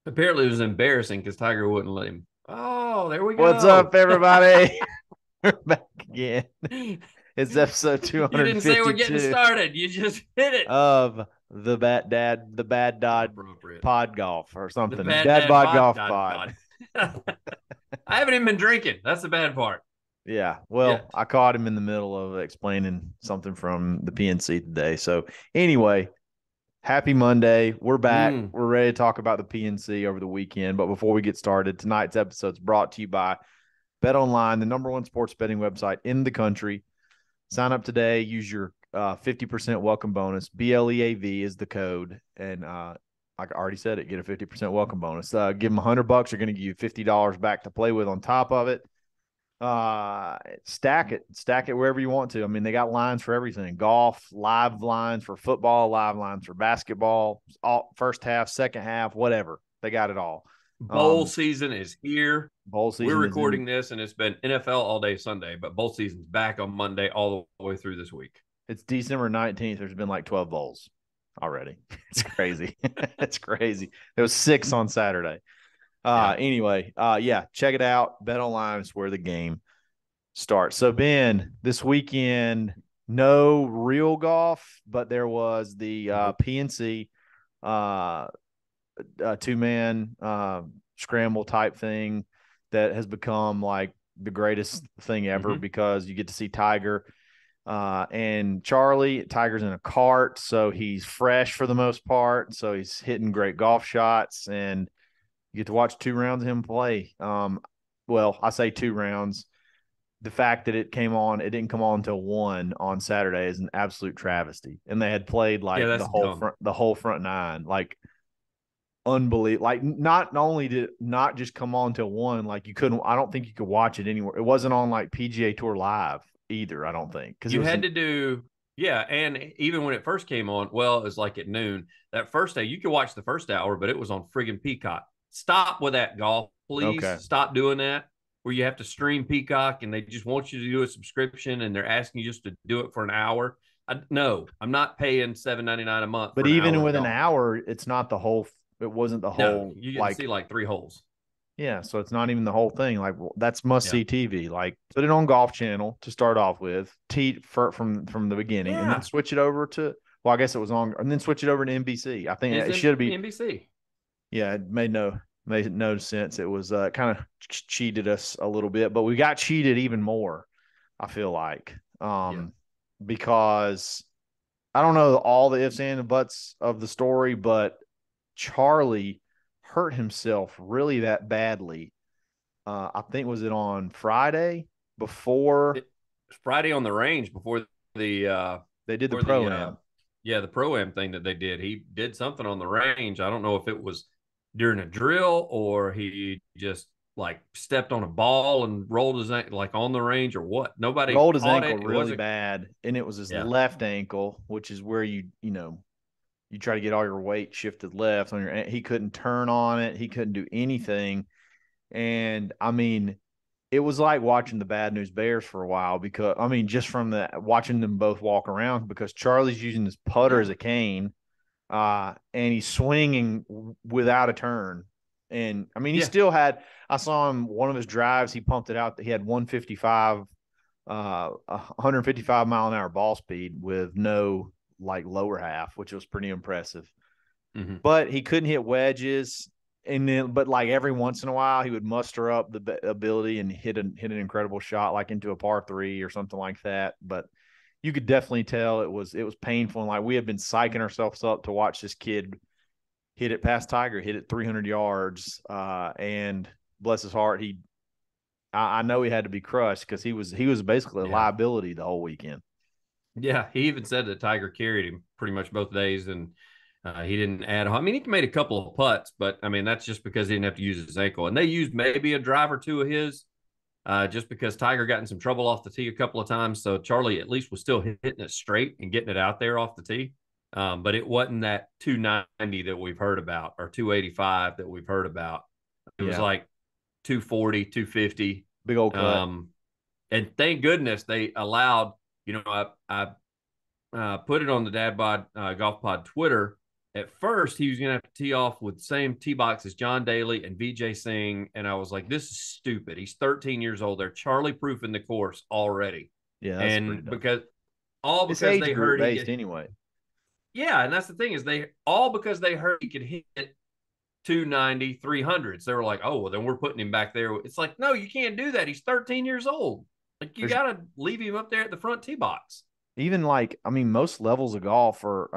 Apparently, it was embarrassing because Tiger wouldn't let him. Oh, there we What's go. up, everybody? We're back again. You It's episode didn't say we're getting 252 started. You just hit it. of the Bad Dad Inappropriate. Pod Golf or The something. bad Dad dad Bod bod Golf dod Pod. bod. I haven't even been drinking. That's the bad part. Yeah. Yeah. Well, I caught him in the middle of explaining something from the PNC today. So, anyway, happy Monday. We're back. Mm. We're ready to talk about the PNC over the weekend. But before we get started, tonight's episode is brought to you by Bet Online, the number one sports betting website in the country. Sign up today. Use your 50% welcome bonus. BLEAV is the code. And like I already said it, get a 50% welcome bonus. Give them $100. They're going to give you $50 back to play with on top of it. Stack it wherever you want to. I mean, they got lines for everything: golf, live lines for football, live lines for basketball, all first half, second half, whatever. They got it all. Bowl season is here. Bowl We're season is in. recording this, and it's been NFL all day Sunday, but bowl season's back on Monday all the way through this week. It's December 19th. There's been like 12 bowls already. It's crazy. It's crazy. There was 6 on Saturday. Yeah. Anyway, yeah, check it out. Bet Online is where the game starts. So, Ben, this weekend, no real golf, but there was the Nope. PNC two-man scramble type thing that has become like the greatest thing ever Mm-hmm. because you get to see Tiger and Charlie. Tiger's in a cart, so he's fresh for the most part. So he's hitting great golf shots, and you get to watch 2 rounds of him play. Well, I say 2 rounds. The fact that it didn't come on until 1 on Saturday is an absolute travesty. And they had played Yeah, like that's dumb. the whole front 9, like unbelievable. Like not only did it not just come on till 1, like you couldn't. I don't think you could watch it anywhere. It wasn't on like PGA Tour Live either. I don't think because it You was had an to do, yeah. And even when it first came on, well, it was like at noon. That first day, you could watch the first hour, but it was on friggin' Peacock. Stop with that golf, please. okay. Stop doing that where you have to stream Peacock and they just want you to do a subscription and they're asking you just to do it for an hour. No, I'm not paying $7.99 a month But for an even hour of with an golf. hour, it's not the whole. It wasn't the No, whole you get to see like. like 3 holes. Yeah, so it's not even the whole thing. Like that's must Yeah. see TV. Like put it on Golf Channel to start off with, from the beginning, and then Yeah. switch it over to. Well, I guess it was on, and then switch it over to NBC. I think It's it should be. NBC. Yeah, it made no sense. It was kind of cheated us a little bit, but we got cheated even more. I feel like Yeah. because I don't know all the ifs and buts of the story, but Charlie hurt himself really that badly. I think was it on Friday before Friday on the range the uh they did the before the pro am. yeah, the pro am thing that they did. He did something on the range. I don't know if it was during a drill or he just like stepped on a ball and rolled his ankle like on the range or what. Nobody Rolled his caught ankle it. It really wasn't. bad, and it was his Yeah. left ankle, which is where you try to get all your weight shifted left on your. He couldn't turn on it. He couldn't do anything, and I mean, it was like watching the Bad News Bears for a while because I mean, just from the watching them both walk around because Charlie's using his putter Yeah. as a cane, and he's swinging without a turn. And I mean, he Yeah. still had. I saw him one of his drives. He pumped it out. He had 155 mile an hour ball speed with no like lower half, which was pretty impressive. Mm-hmm. But he couldn't hit wedges. And then, but like every once in a while, he would muster up the ability and hit an incredible shot, like into a par 3 or something like that. But you could definitely tell it was painful. And like we had been psyching ourselves up to watch this kid hit it past Tiger, hit it 300 yards. And bless his heart, I know he had to be crushed because he was basically a Yeah. liability the whole weekend. Yeah. He even said that Tiger carried him pretty much both days and he didn't add. I mean, he made a couple of putts, but I mean that's just because he didn't have to use his ankle. And they used maybe a drive or two of his, just because Tiger got in some trouble off the tee a couple of times. So Charlie at least was still hitting it straight and getting it out there off the tee. But it wasn't that 290 that we've heard about or 285 that we've heard about. It was Yeah, like 240, 250. big old cut. Um, and thank goodness they allowed, I put it on the Dadbod Golf Pod Twitter at first he was going to have to tee off with the same tee box as John Daly and VJ Singh. And I was like, this is stupid. He's 13 years old. They're Charlie proofing the course already. Yeah, that's pretty And dumb. all It's because age they group heard based anyway. yeah. And that's the thing is they all because they heard he could hit 290, 300s. So they were like, oh, well, then we're putting him back there. It's like, no, you can't do that. He's 13 years old. Like you There's got to leave him up there at the front tee box. even like, I mean, most levels of golf are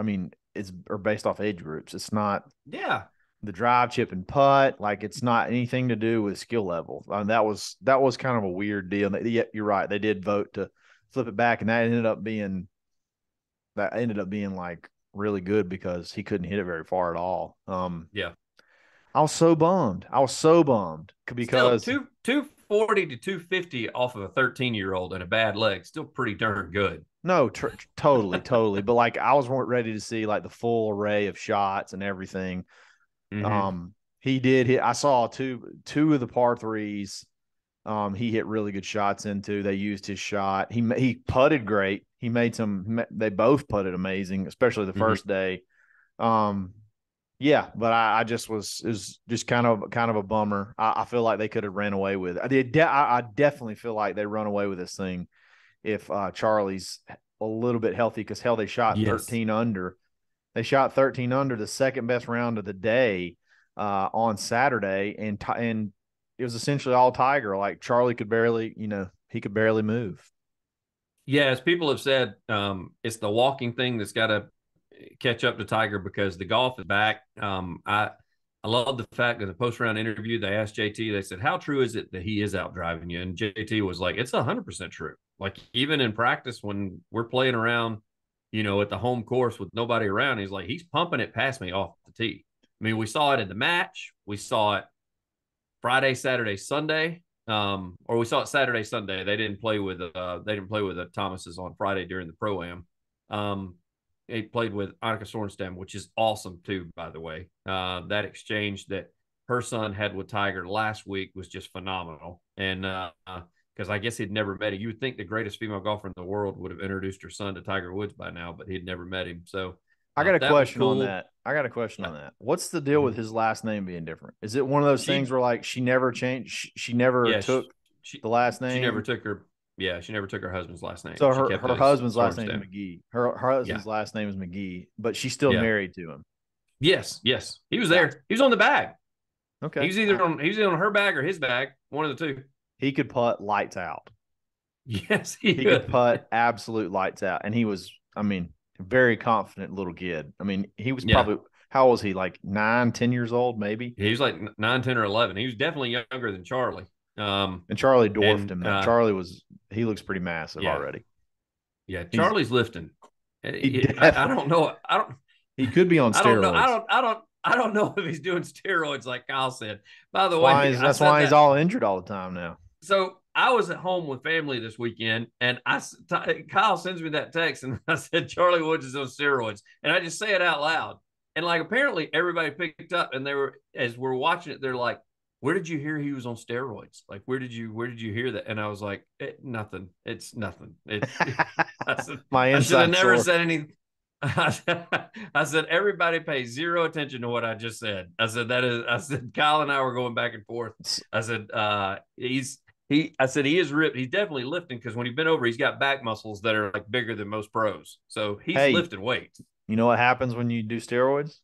based off age groups. It's not Yeah. the drive, chip, and putt. Like it's not anything to do with skill level. That was kind of a weird deal. Yeah, you're right. They did vote to flip it back, and that ended up being like really good because he couldn't hit it very far at all. Yeah. I was so bummed. Still Because 240 to 250 off of a 13-year-old and a bad leg. Still pretty darn good. no, totally, totally. But like I was ready to see like the full array of shots and everything. Mm-hmm. He did hit. I saw two of the par threes. He hit really good shots into. They used his shot. He putted great. He made some. They both putted amazing, especially the Mm-hmm. first day. Um, yeah, but I just it was just kind of a bummer. I feel like they could have ran away with it. I definitely feel like they run away with this thing if Charlie's a little bit healthy because hell, they shot Yes. 13 under. They shot 13 under, the second best round of the day on Saturday, and it was essentially all Tiger. Like Charlie could barely, he could barely move. Yeah, as people have said, it's the walking thing that's got to catch up to Tiger because the golf is back. I love the fact in the post round interview they asked JT. They said, "How true is it that he is out driving you?" And JT was like, "It's 100% true. Like even in practice when we're playing around, at the home course with nobody around, he's pumping it past me off the tee. I mean, we saw it in the match. We saw it Friday, Saturday, Sunday. Or we saw it Saturday, Sunday. They didn't play with the Thomases on Friday during the pro am. He played with Annika Sorenstam, which is awesome too, by the way. That exchange that her son had with Tiger last week was just phenomenal. And because I guess he'd never met him. You would think the greatest female golfer in the world would have introduced her son to Tiger Woods by now, but he'd never met him. So I got a that was question on cool. that. I got a question Yeah. on that. What's the deal Mm-hmm. with his last name being different? Is it one of those things She, where like she never changed, she never yeah, took she, the last she never name? took her. Yeah, she never took her husband's last name. So She her, kept it her as husband's last name is Sorenstam. McGee. Her Yeah. husband's last name is McGee, but she's still Yeah. married to him. Yes. Yes. He was Gotcha. there. He was on the bag. Okay. He was either on her bag or his bag. One of the two. He could putt lights out. Yes, he He could could. putt absolute lights out. And he was, I mean, a very confident little kid. I mean, he was Yeah. probably, how old was he? Like 9, 10 years old, maybe? He was like 9, 10, or 11. He was definitely younger than Charlie. And Charlie dwarfed And him. He looks pretty massive yeah, already. yeah. He's, Charlie's lifting. he I definitely, don't know. he could be on I don't know. steroids. I don't know if he's doing steroids like Kyle said. By the That's why way, he's, I that's said why he's that. all injured all the time now. So I was at home with family this weekend, and Kyle sends me that text, and I said Charlie Woods is on steroids, and I just say it out loud, and like apparently everybody picked up, and they were as we're watching it, they're like, "Where did you hear he was on steroids? Like where did you hear that?" And I was like, "Nothing. It's nothing." My I should have inside never source. said anything. I said everybody pays zero attention to what I just said. I said Kyle and I were going back and forth. I said I said he is ripped. He's definitely lifting because when he's been over, he's got back muscles that are like bigger than most pros. So he's Hey, lifting weights. you know what happens when you do steroids?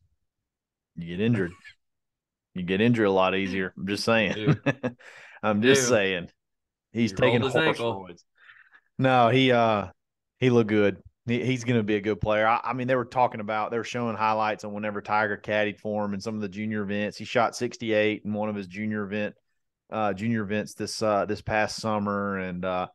You get injured. You get injured a lot easier. I'm just saying. Do I'm just do saying. He's he taking rolled his horse ankle? roids. No, he looked good. He's going to be a good player. I mean, they were showing highlights on whenever Tiger caddied for him in some of the junior events. He shot 68 in one of his junior events this past summer, and I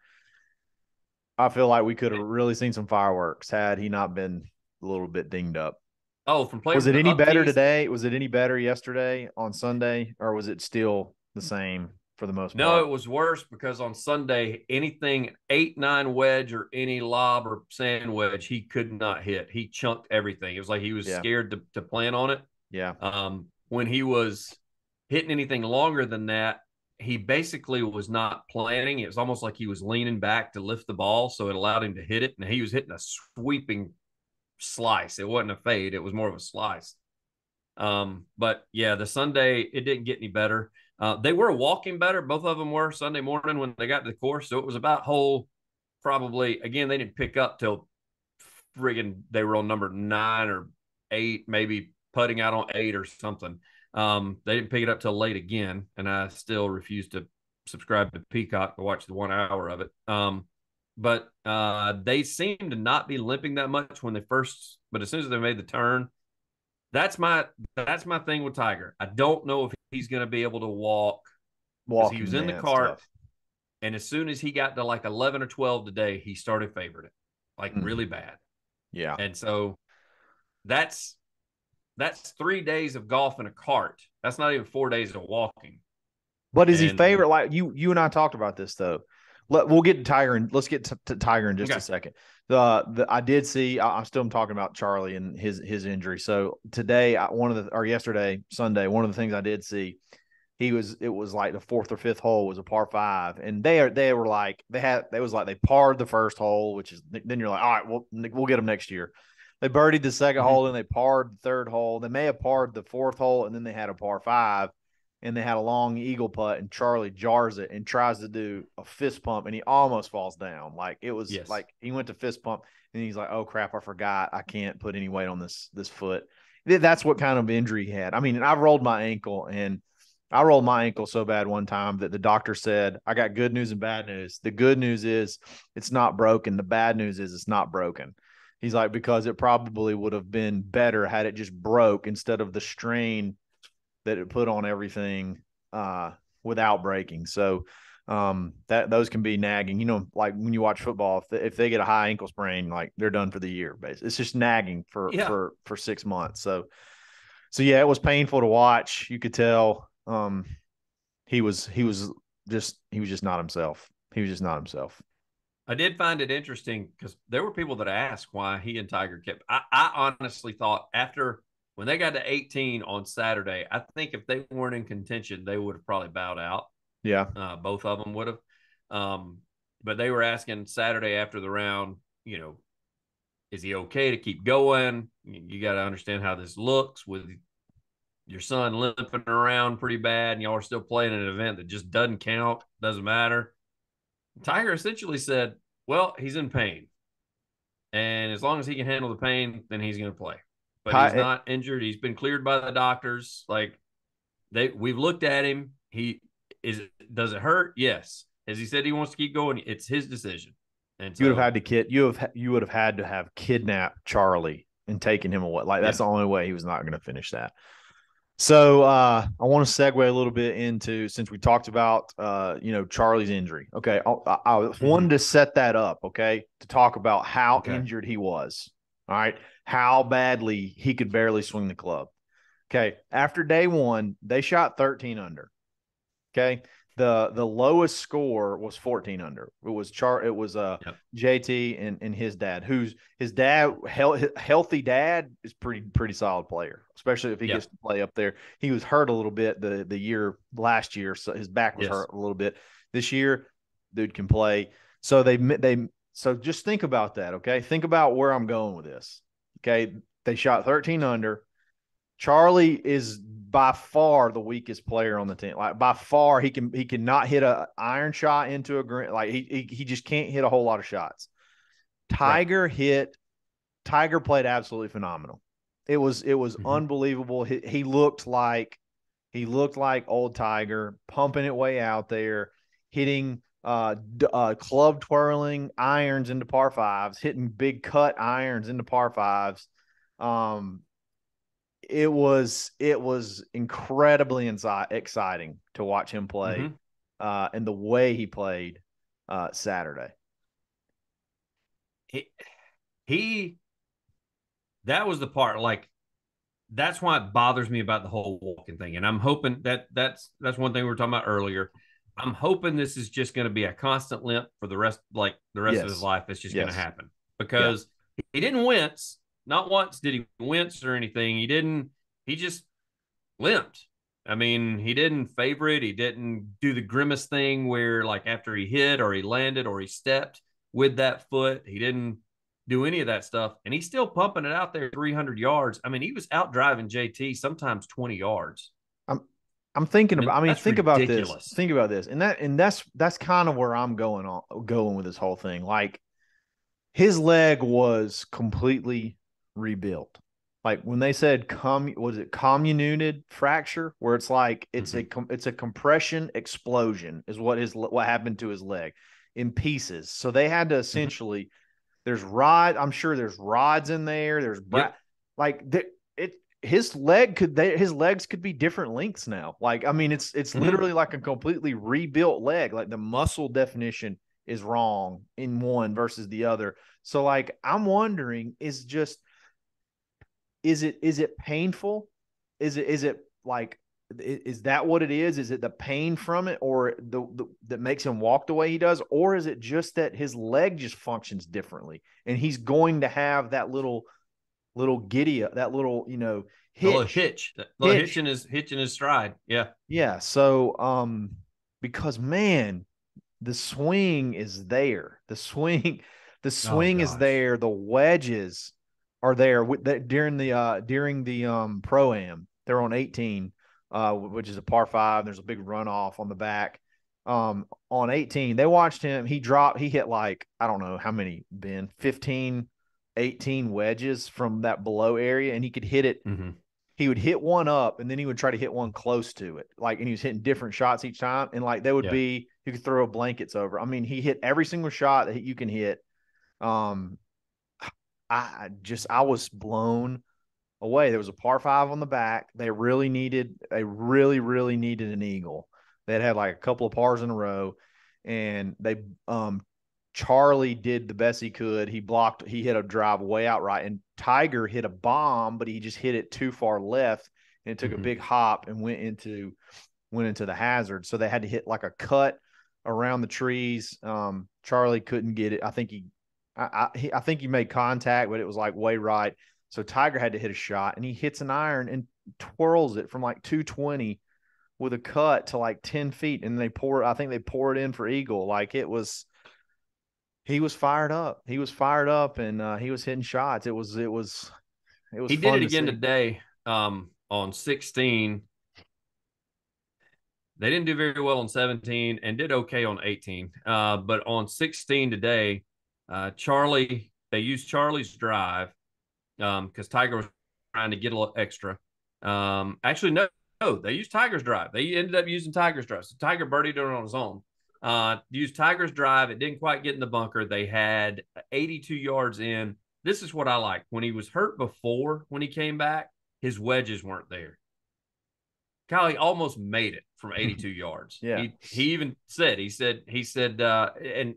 feel like we could have really seen some fireworks had he not been a little bit dinged up. Oh, from playing Was from it the any up better tees. today? Was it any better yesterday on Sunday, or was it still the same for the most No, part? it was worse because on Sunday, anything 8-9 wedge or any lob or sand wedge, he could not hit. He chunked everything. It was like he was Yeah, scared to plan on it. yeah. When he was hitting anything longer than that, he basically was not planning. It was almost like he was leaning back to lift the ball, so it allowed him to hit it. And he was hitting a sweeping slice. It wasn't a fade; it was more of a slice. But yeah, the Sunday, it didn't get any better. They were walking better. Both of them were Sunday morning when they got to the course. So it was about hole probably, again, they didn't pick up till friggin' they were on number 9 or 8, maybe putting out on 8 or something. They didn't pick it up till late again, and I still refuse to subscribe to Peacock to watch the 1 hour of it. But they seemed to not be limping that much when they first, but as soon as they made the turn, that's my thing with Tiger. I don't know if he's going to be able to walk because he was Walking, in the man, it's cart, tough. and as soon as he got to like 11 or 12 today, he started favoring it like Mm, really bad. yeah. And so that's 3 days of golf in a cart. That's not even 4 days of walking. But is he And favorite? Like you and I talked about this though. We'll get to Tiger and let's get to Tiger in just a okay, second. I did see. I'm still talking about Charlie and his injury. So today, or yesterday, Sunday, one of the things I did see, it was like the fourth or fifth hole was a par five, and they were like they was like they parred the first hole, which is then you're like, all right, we'll get them next year. They birdied the second mm-hmm. hole, and they parred the third hole. They may have parred the fourth hole, and then they had a par five, and they had a long eagle putt, and Charlie jars it and tries to do a fist pump, and he almost falls down. Like it was Yes, like he went to fist pump, and he's like, "Oh crap, I forgot. I can't put any weight on this foot." That's what kind of injury he had. I mean, I rolled my ankle, and I rolled my ankle so bad one time that the doctor said, "I got good news and bad news. The good news is it's not broken. The bad news is it's not broken." He's like, because it probably would have been better had it just broke instead of the strain that it put on everything without breaking. So that those can be nagging. You know, like when you watch football, if they get a high ankle sprain, like they're done for the year. Basically, it's just nagging for yeah, for 6 months. So yeah, it was painful to watch. You could tell he was just not himself. He was just not himself. I did find it interesting because there were people that asked why he and Tiger kept. I honestly thought after when they got to 18 on Saturday, I think if they weren't in contention, they would have probably bowed out. Yeah. Both of them would have. But they were asking Saturday after the round, is he okay to keep going? You got to understand how this looks with your son limping around pretty bad, and y'all are still playing an event that just doesn't count, doesn't matter. Tiger essentially said, well, he's in pain. And as long as he can handle the pain, then he's going to play. But he's not injured. He's been cleared by the doctors. Like we've looked at him. Does it hurt? Yes. Has he said he wants to keep going? It's his decision. And You would have so, had to you would have had to have kidnapped Charlie and taken him away. Like that's yeah. the only way he was not going to finish that. So I want to segue a little bit into, since we talked about Charlie's injury. Okay, I wanted Mm-hmm. to set that up. Okay, to talk about how Okay. injured he was. All right, how badly he could barely swing the club. Okay, after day one, they shot 13 under. Okay. The lowest score was 14 under. It was Yep. JT and his dad, who's his dad, healthy dad, is pretty solid player, especially if he Yeah. gets to play up there. He was hurt a little bit the year last year, so his back was Yes. hurt a little bit. This year, dude can play. So so just think about that, okay? Think about where I'm going with this. Okay. They shot 13 under. Charlie is by far the weakest player on the team. Like by far, he cannot hit a iron shot into a green. Like he just can't hit a whole lot of shots. Right. Tiger played absolutely phenomenal. It was Mm-hmm. unbelievable. He looked like old Tiger, pumping it way out there, hitting club twirling irons into par fives, hitting big cut irons into par fives. Um, it was incredibly exciting to watch him play, Mm-hmm. and the way he played Saturday. He, he, that was the part, like, that's why it bothers me about the whole walking thing. And I'm hoping that's one thing we were talking about earlier. I'm hoping this is just going to be a constant limp for the rest of his Yes, life. It's just going to yes, happen yeah. because he didn't wince. Not once did he wince or anything. He didn't. He just limped. I mean, he didn't favor it. He didn't do the grimace thing where, like, after he hit or he landed or he stepped with that foot, he didn't do any of that stuff, and he's still pumping it out there 300 yards. I mean, he was out driving JT sometimes 20 yards. I'm I'm thinking I mean, about. I mean, that's think about this. ridiculous. Think about this, and that's kind of where I'm going with this whole thing. Like his leg was completely rebuilt. Like when they said was it comminuted fracture, where it's like it's a compression explosion is what happened to his leg in pieces. So they had to essentially I'm sure there's rods in there. Yep. Like it. His legs could be different lengths now. Like I mean, it's literally like a completely rebuilt leg. Like the muscle definition is wrong in one versus the other. So like I'm wondering, is it painful? Is it like is that what it is? Is it the pain from it, or that makes him walk the way he does, or is it just that his leg just functions differently, and he's going to have that little giddy, that little A little hitch, hitch, a little hitch in his stride. Yeah. yeah. So because man, the swing is there. The Oh swing is gosh. there. The wedges are there during the pro am. They're on 18, which is a par five. There's a big runoff on the back. On 18, they watched him. He hit like, I don't know how many, Ben, 15, 18 wedges from that below area, and he could hit it. Mm-hmm. He would hit one up and then he would try to hit one close to it. Like, and he was hitting different shots each time. And like, they would Yeah. be, you could throw blankets over. I mean, he hit every single shot that you can hit. Um, I was blown away. There was a par five on the back. They really really needed an eagle. They had like a couple of pars in a row, and Charlie did the best he could. He hit a drive way out right, and Tiger hit a bomb, but he just hit it too far left, and it took a big hop and went into the hazard. So they had to hit like a cut around the trees. Charlie couldn't get it. I think he made contact, but it was like way right. So Tiger had to hit a shot, and he hits an iron and twirls it from like 220 with a cut to like 10 feet, and I think they pour it in for eagle. Like he was fired up. He was fired up, and he was hitting shots. It was He did fun it to again see. today on 16. They didn't do very well on 17 and did okay on 18. But on 16 today, they used Charlie's drive because Tiger was trying to get a little extra. Actually, no, they used Tiger's drive. They ended up using Tiger's drive. So Tiger birdied it on his own. Used Tiger's drive. It didn't quite get in the bunker. They had 82 yards in. This is what I like. When he was hurt before, when he came back, his wedges weren't there. Kyle almost made it from 82 yards. Yeah. He even said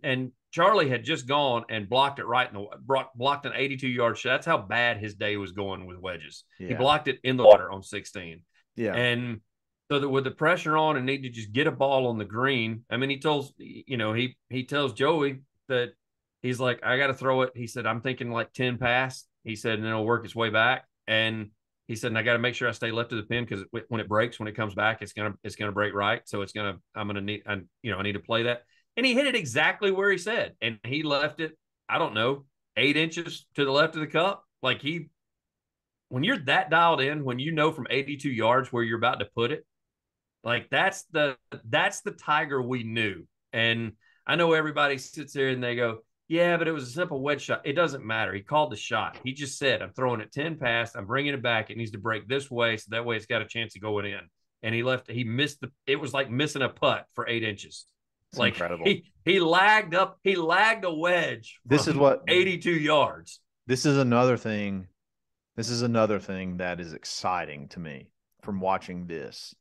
and Charlie had just gone and blocked it right in the blocked an 82-yard shot. That's how bad his day was going with wedges. He Yeah. blocked it in the water on 16. Yeah. And so that with the pressure on and need to just get a ball on the green. I mean, he tells Joey that he's like, I got to throw it. He said, I'm thinking like 10 past. He said, and it'll work its way back. And he said, and I got to make sure I stay left of the pin because when it breaks, when it comes back, it's gonna break right. So I need to play that. And he hit it exactly where he said, and he left it, I don't know, 8 inches to the left of the cup. Like when you're that dialed in, when you know from 82 yards where you're about to put it, like that's the Tiger we knew. And I know everybody sits there and they go, yeah, but it was a simple wedge shot. It doesn't matter. He called the shot. He just said, I'm throwing it 10 past. I'm bringing it back. It needs to break this way. So that way it's got a chance of going in. And he missed it was like missing a putt for 8 inches. It's Like incredible. he lagged a wedge from 82 yards. This is another thing. This is another thing that is exciting to me from watching this.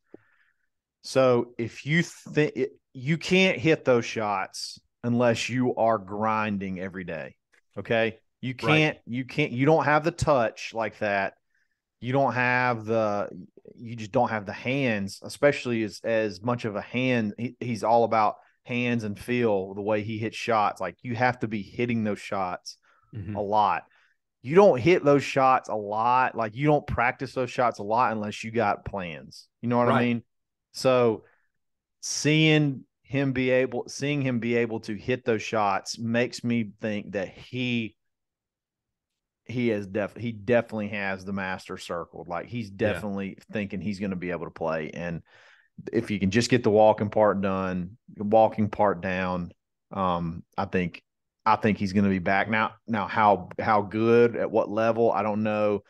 So if you think you can't hit those shots unless you are grinding every day. Okay. Right. You don't have the touch like that. You just don't have the hands, especially as much of a hand. He's all about hands and feel the way he hits shots. Like you have to be hitting those shots a lot. You don't hit those shots a lot. Like you don't practice those shots a lot unless you got plans. You know what I mean? So seeing him be able to hit those shots makes me think that he he definitely has the master circled. Like he's Yeah. definitely thinking he's going to be able to play. And if you can just get the walking part done, walking part down, I think he's going to be back. Now how good at what level, I don't know.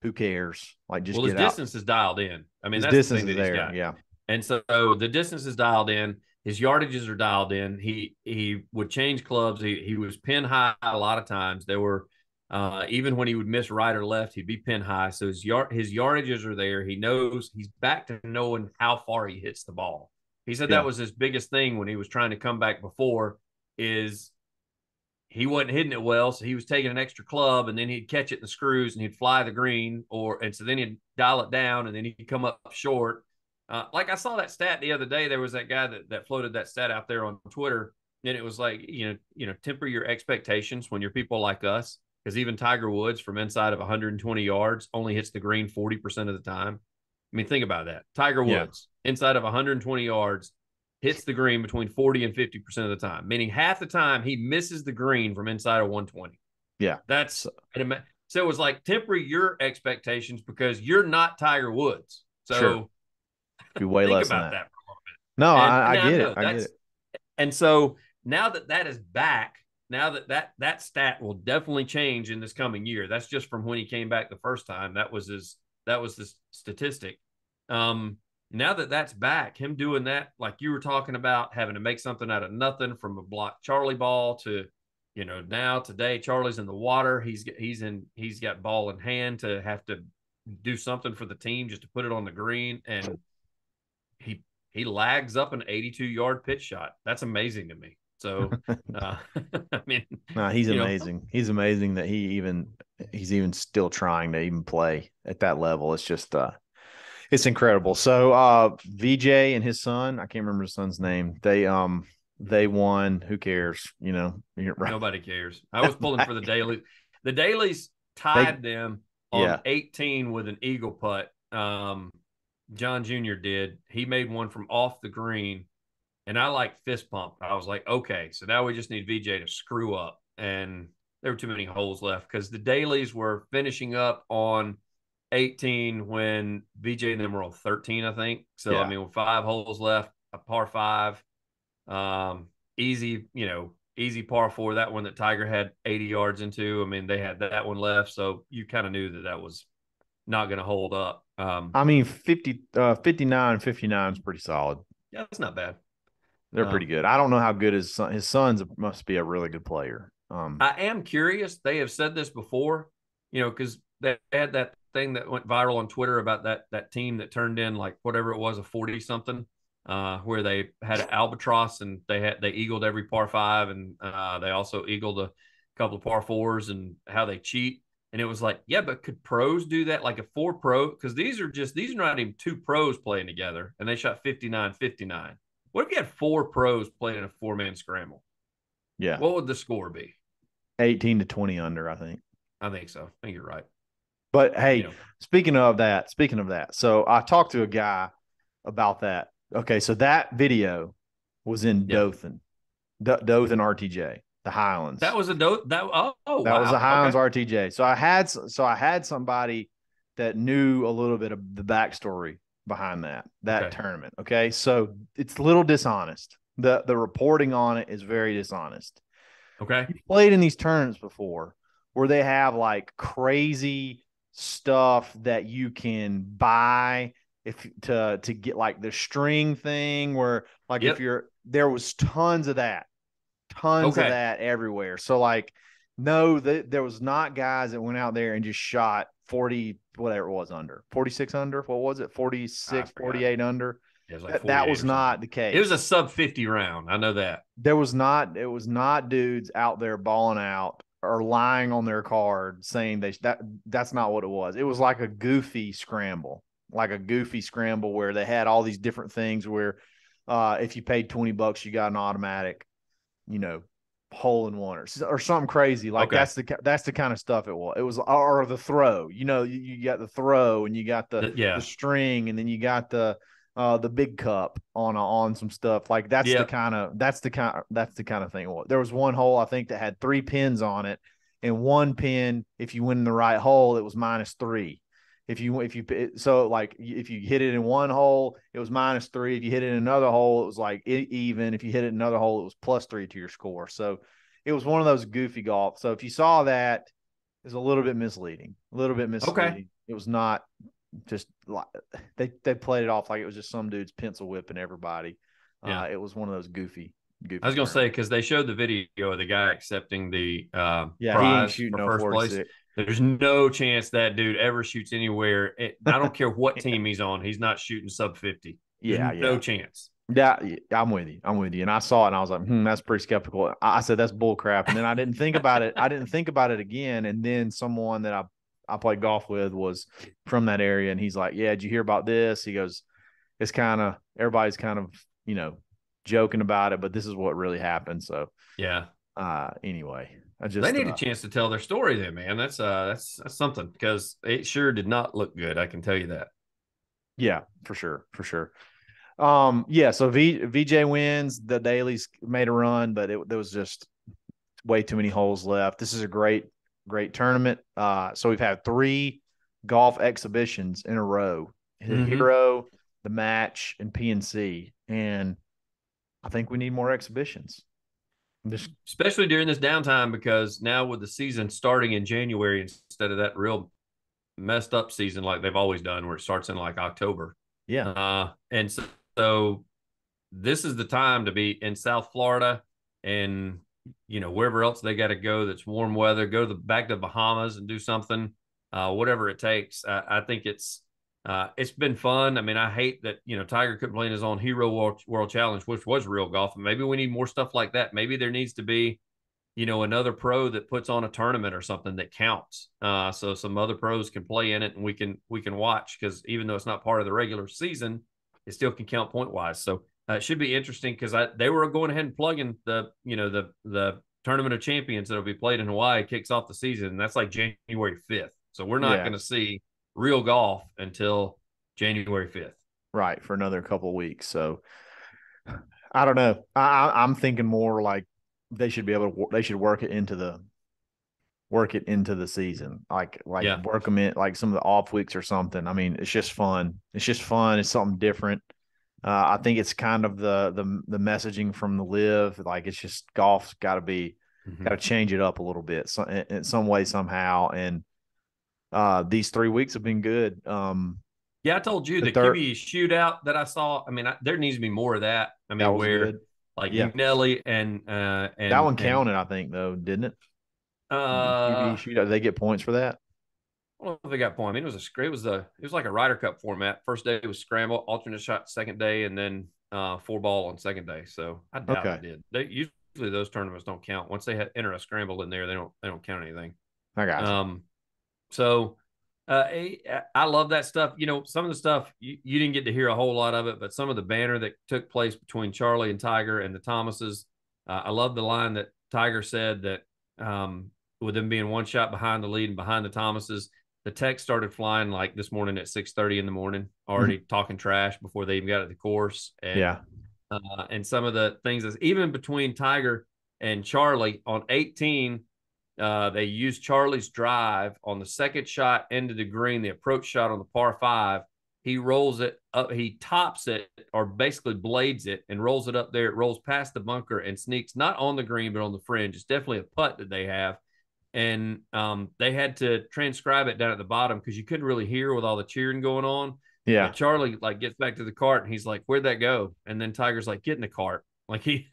Who cares? Like just Well, his get out. distance is dialed in. I mean, His that's the distance thing is that he's there. got. Yeah. And so the distance is dialed in. His yardages are dialed in. He would change clubs. He was pin high a lot of times. There were even when he would miss right or left, he'd be pin high. So his yardages are there. He knows he's back to knowing how far he hits the ball. He said that Yeah. was his biggest thing when he was trying to come back before is he wasn't hitting it well, so he was taking an extra club, and then he'd catch it in the screws, and he'd fly the green, and so then he'd dial it down, and then he'd come up short. Like I saw that stat the other day. There was that guy that floated that stat out there on Twitter, and it was like temper your expectations when you're people like us, because even Tiger Woods from inside of 120 yards only hits the green 40% of the time. I mean, think about that. Tiger Yeah. Woods inside of 120 yards hits the green between 40 and 50% of the time, meaning half the time he misses the green from inside of 120. Yeah. That's so it was like temper your expectations because you're not Tiger Woods. Sure. So Be way think less than about that. that for a moment. No, And I now get it. no, I get it. and so now that is back, now that stat will definitely change in this coming year. That's just from when he came back the first time. That was the statistic. Now that's back, him doing that, like you were talking about, having to make something out of nothing from a block Charlie ball to, now today Charlie's in the water. He's got ball in hand to have to do something for the team just to put it on the green, and he lags up an 82-yard pitch shot. That's amazing to me. So, I mean, No, he's amazing. He's amazing that he's even still trying to even play at that level. It's just it's incredible. So VJ and his son, I can't remember his son's name. They won. Who cares? Right. Nobody cares. I was pulling for the daily. The dailies They tied them on yeah. 18 with an eagle putt. John Jr. did. He made one from off the green, and I like fist pump. I was like, okay, so now we just need VJ to screw up. And there were too many holes left because the dailies were finishing up on 18 when VJ and them were on 13, I think. So, I Yeah. mean, with 5 holes left, a par five, easy, easy par four. That one that Tiger had 80 yards into. I mean, they had that one left. So you kind of knew that was not going to hold up. I mean, 59, 59 is pretty solid. Yeah, that's not bad. They're pretty good. I don't know how good his son's must be a really good player. I am curious. They have said this before, because they had that thing that went viral on Twitter about that team that turned in like whatever it was, a 40 something, where they had an albatross and they eagled every par five, and they also eagled a couple of par fours, and how they cheat. And it was like, yeah, but could pros do that? Like a four pro? Because these are not even two pros playing together, and they shot 59-59. What if you had four pros playing in a 4-man scramble? Yeah. What would the score be? 18 to 20 under, I think. I think so. I think you're right. But hey, speaking of that, so I talked to a guy about that. Okay, so that video was in Dothan RTJ, the Highlands. That was a that wow. That was a Highlands RTJ. So I had somebody that knew a little bit of the backstory behind that tournament. Okay, so it's a little dishonest. The reporting on it is very dishonest. Okay, you played in these tournaments before where they have like crazy stuff that you can buy to get like the string thing where like if there was tons of that everywhere. So like no, there was not guys that went out there and just shot 40 whatever it was under 46 under. What was it? 46, 48 under. It was like that was not the case. It was a sub 50 round. I know that. It was not dudes out there balling out or lying on their card saying that's not what it was. It was like a goofy scramble where they had all these different things where if you paid $20, you got an automatic, hole in one or something crazy. Like that's the kind of stuff it was. It was or the throw. You got the throw and you got the string and then you got the big cup on some stuff. Like that's the kind of thing it was. There was one hole I think that had 3 pins on it, and one pin, if you went in the right hole, it was -3. So like if you hit it in one hole, it was -3. If you hit it in another hole, it was like even. If you hit it in another hole, it was +3 to your score. So it was one of those goofy golf. So if you saw that, it was a little bit misleading. A little bit Okay. misleading. It was not just like they played it off like it was just some dude's pencil whipping everybody. Yeah. It was one of those goofy I was gonna say tournaments. because they showed the video of the guy accepting the Yeah, he ain't prize shooting for no first place. 46. There's no chance that dude ever shoots anywhere. I don't care what team he's on. He's not shooting sub 50. Yeah, There's no yeah. chance. Yeah, I'm with you. I'm with you. And I saw it and I was like, that's pretty skeptical. I said that's bull crap. And then I didn't think about it. I didn't think about it again. And then someone that I played golf with was from that area, and he's like, yeah, did you hear about this? He goes, it's kind of everybody's kind of, joking about it, but this is what really happened. So Yeah. anyway, I They just need a chance to tell their story then, man. That's something because it sure did not look good. I can tell you that. yeah, for sure. For sure. Yeah, so VJ wins. The dailies made a run, but there was just way too many holes left. This is a great tournament. So we've had 3 golf exhibitions in a row: the Mm-hmm. Hero, the Match, and PNC. And I think we need more exhibitions. Just Especially during this downtime because now with the season starting in January instead of that real messed up season like they've always done where it starts in like October. yeah, And so this is the time to be in South Florida and wherever else they got to go that's warm weather, go to back to the Bahamas and do something, whatever it takes. I think it's been fun. I mean, I hate that Tiger couldn't play in his own Hero World Challenge, which was real golf. And maybe we need more stuff like that. Maybe there needs to be another pro that puts on a tournament or something that counts. So some other pros can play in it and we can watch because even though it's not part of the regular season, it still can count point wise. So it should be interesting because they were going ahead and plugging the tournament of champions that'll be played in Hawaii kicks off the season. And that's like January 5th. So we're not yeah, going to see real golf until January 5th. right, for another couple of weeks. So I don't know. I'm thinking more like they should be able to. They should work it into the season, like Yeah. work them in like some of the off weeks or something. I mean, it's just fun. It's just fun. It's something different. I think it's kind of the messaging from the live. Like it's just golf's got to change it up a little bit, so, in some way somehow. And these 3 weeks have been good. Yeah, I told you The the third QB shootout that I saw. I mean, there needs to be more of that. I that mean, was where good. like Yeah, Nelly and that one and counted, I think, though, didn't it? The QB I shootout. Did they get points for that? don't know if they got point. I mean, it was like a Ryder Cup format. First day was scramble, alternate shot, second day, and then 4 ball on second day. So I doubt Okay, it did. They usually those tournaments don't count once they enter a scramble in there. They don't count anything. I got you. Um, so I love that stuff. Some of the stuff you didn't get to hear a whole lot of it, but some of the banter that took place between Charlie and Tiger and the Thomases. I love the line that Tiger said that with them being one shot behind the lead and behind the Thomases, the text started flying like this morning at 6:30 in the morning, already talking trash before they even got to the course, Yeah. and some of the things that's even between Tiger and Charlie on 18. They used Charlie's drive on the second shot into the green, the approach shot on the par 5. He rolls it up, he tops it or basically blades it and rolls it up there. It rolls past the bunker and sneaks not on the green, but on the fringe. It's definitely a putt that they have. And they had to transcribe it down at the bottom because you couldn't really hear with all the cheering going on. Yeah. But Charlie like gets back to the cart and he's like, "Where'd that go?" And then Tiger's like, "Get in the cart." Like he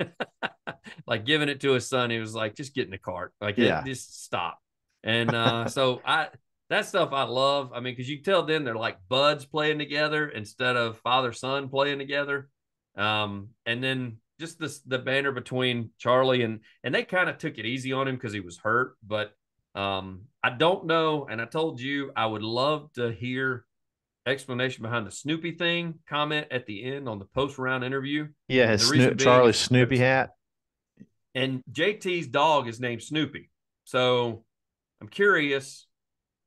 like giving it to his son. He was like, just get in the cart. Like Yeah. just stop. And so that stuff I love. I mean, because you can tell then they're like buds playing together instead of father son playing together. And then just the banner between Charlie and they kind of took it easy on him because he was hurt. But I don't know. And I told you I would love to hear explanation behind the Snoopy thing comment at the end on the post round interview. Yeah. And the reason being Charlie's is Snoopy because hat. and JT's dog is named Snoopy. So I'm curious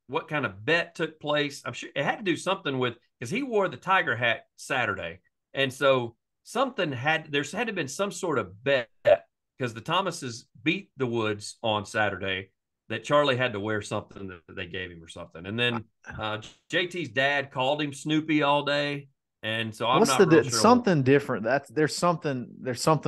what kind of bet took place. I'm sure it had to do something with because he wore the tiger hat Saturday. And so there's had to have been some sort of bet because the Thomases beat the Woods on Saturday. that Charlie had to wear something that they gave him or something. And then JT's dad called him Snoopy all day. And so I'm What's not real sure. something different? There's something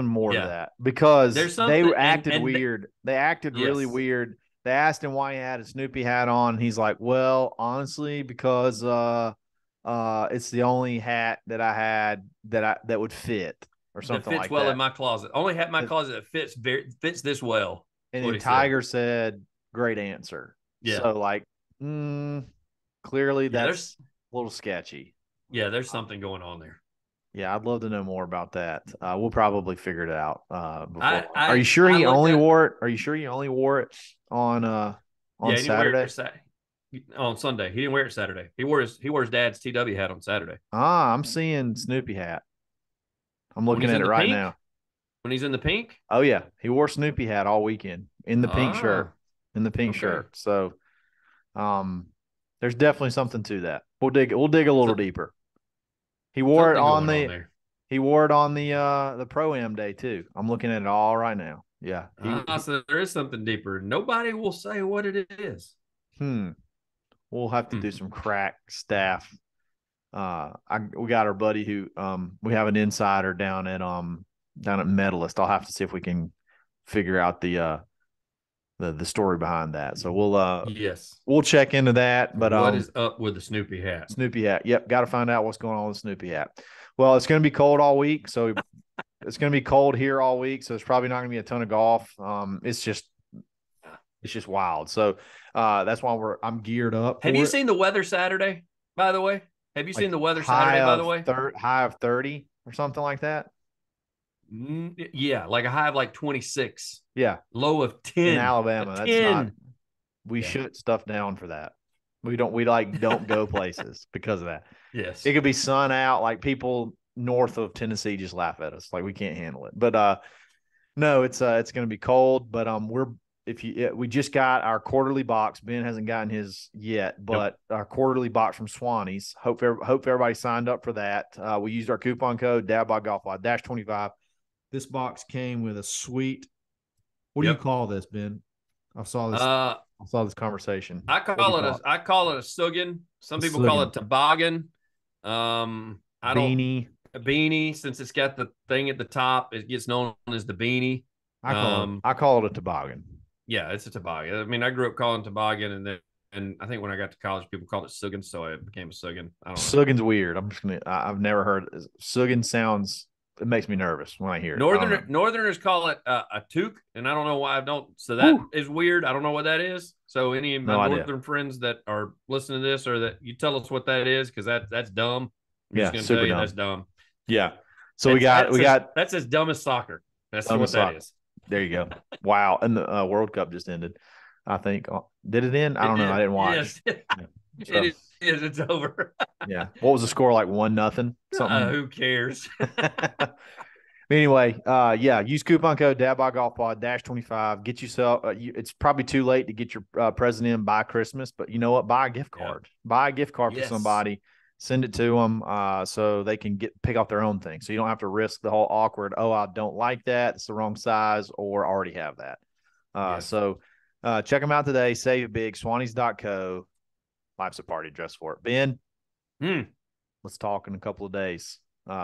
more to Yeah, that because there's they something. acted weird. They acted really Yes, weird. They asked him why he had a Snoopy hat on. He's like, "Well, honestly, because it's the only hat that I had that would fit or that something fits like well in that." my closet. Only hat in my closet that fits this well. That's And what then he said. Tiger said, "Great answer." Yeah, So like, clearly yeah. that's a little sketchy. There's something going on there. Yeah, I'd love to know more about that. We'll probably figure it out before. I Are you I sure I he looked only at. wore it? Are you sure he only wore it on Yeah, he didn't wear Saturday? it on Sunday. He didn't wear it Saturday. He wore his dad's TW hat on Saturday. I'm seeing Snoopy hat. I'm When looking he's at in it the right pink. now. When he's in the pink. Oh yeah, he wore Snoopy hat all weekend in the pink shirt. Ah, In the pink okay. shirt. So, um, there's definitely something to that. We'll dig a little So, deeper. He wore it something on going on the there. he wore it on the Pro Am day too. I'm looking at it all right now. Yeah. So there is something deeper. Nobody will say what it is. Hmm. We'll have to Hmm. do some crack staff. We got our buddy who we have an insider down at Medalist. I'll have to see if we can figure out the story behind that. So Yes. we'll check into that. But What is up with the Snoopy hat? Snoopy hat. Yep, got to find out what's going on with Snoopy hat. Well, it's going to be cold all week, so it's going to be cold here all week. So it's probably not going to be a ton of golf. It's just wild. So that's why I'm geared up Have you for it. seen the weather Saturday? By the way, have you seen Like the weather Saturday? By the way, high of 30 or something like that. Yeah, like a high of like 26, Yeah, low of in 10, a Alabama, that's not. 10. We Yeah. shut stuff down for that. We don't go places because of that. Yes. It could be sun out, like people north of Tennessee just laugh at us, like we can't handle it. But no, it's going to be cold. But we just got our quarterly box. Ben hasn't gotten his yet, Nope. but our quarterly box from Swannies. Hope everybody signed up for that. We used our coupon code Dadbod Golf Pod -25. This box came with a sweet. What do you Yep. call this, Ben? I saw this. Uh, I saw this conversation. I What do you call it call a I call it a suggin. Some it? people call Suggin. it toboggan. I don't Beanie. a beanie since it's got the thing at the top. It gets known as the beanie. I call it a toboggan. Yeah, it's a toboggan. I mean, I grew up calling it toboggan, and I think when I got to college, people called it suggin, so it became a suggin. I don't know. Suggin's weird. I've never heard it. Suggin sounds. It makes me nervous when I hear it. I don't know. Northerners call it a toque, and I don't know why I don't. So that Whew. is weird. I don't know what that is. So any of my No idea. northern friends that are listening to this, or that you tell us what that is, because that's dumb. I'm just Yeah, going to tell super you dumb. that's dumb. Yeah. So we got that's as dumb as soccer. That's dumb what that soccer. is. There you go. Wow. And the World Cup just ended. I think. Did it end? I It don't know. I did. didn't watch. Yes, Yeah. it So is. It's over. yeah. What was the score? Like 1-0? Something. Who cares? Anyway, yeah, use coupon code DadBodGolfPod -25. Get yourself. It's probably too late to get your present in by Christmas, but you know what? Buy a gift card. Buy a gift card for Yes. somebody. Send it to them so they can pick off their own thing. So you don't have to risk the whole awkward. Oh, I don't like that. It's the wrong size, or already have that. Yes. So check them out today. Save it big. Swannies.co. Life's a party. Dress for it. Ben, let's talk in a couple of days.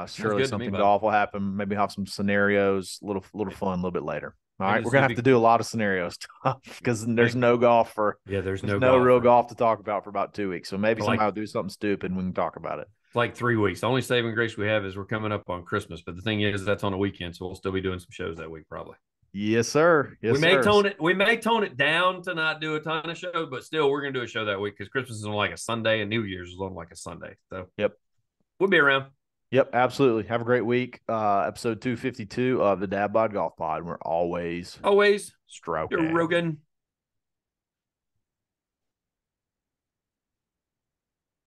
Surely something golf will happen. Maybe have some scenarios, little fun a little bit later. All right, we're gonna have to do a lot of scenario stuff because there's no golf there's no real golf to talk about for about 2 weeks. So maybe somebody will do something stupid and we can talk about it. It's like 3 weeks. The only saving grace we have is we're coming up on Christmas, but the thing is that's on a weekend, so we'll still be doing some shows that week probably. Yes, sir. Yes, we may tone it down to not do a ton of shows, but still we're gonna do a show that week because Christmas is on like a Sunday and New Year's is on like a Sunday. So yep, we'll be around. Yep, absolutely. Have a great week. Episode 252 of the Dadbod Golf Pod. We're always stroking. You're Rogan.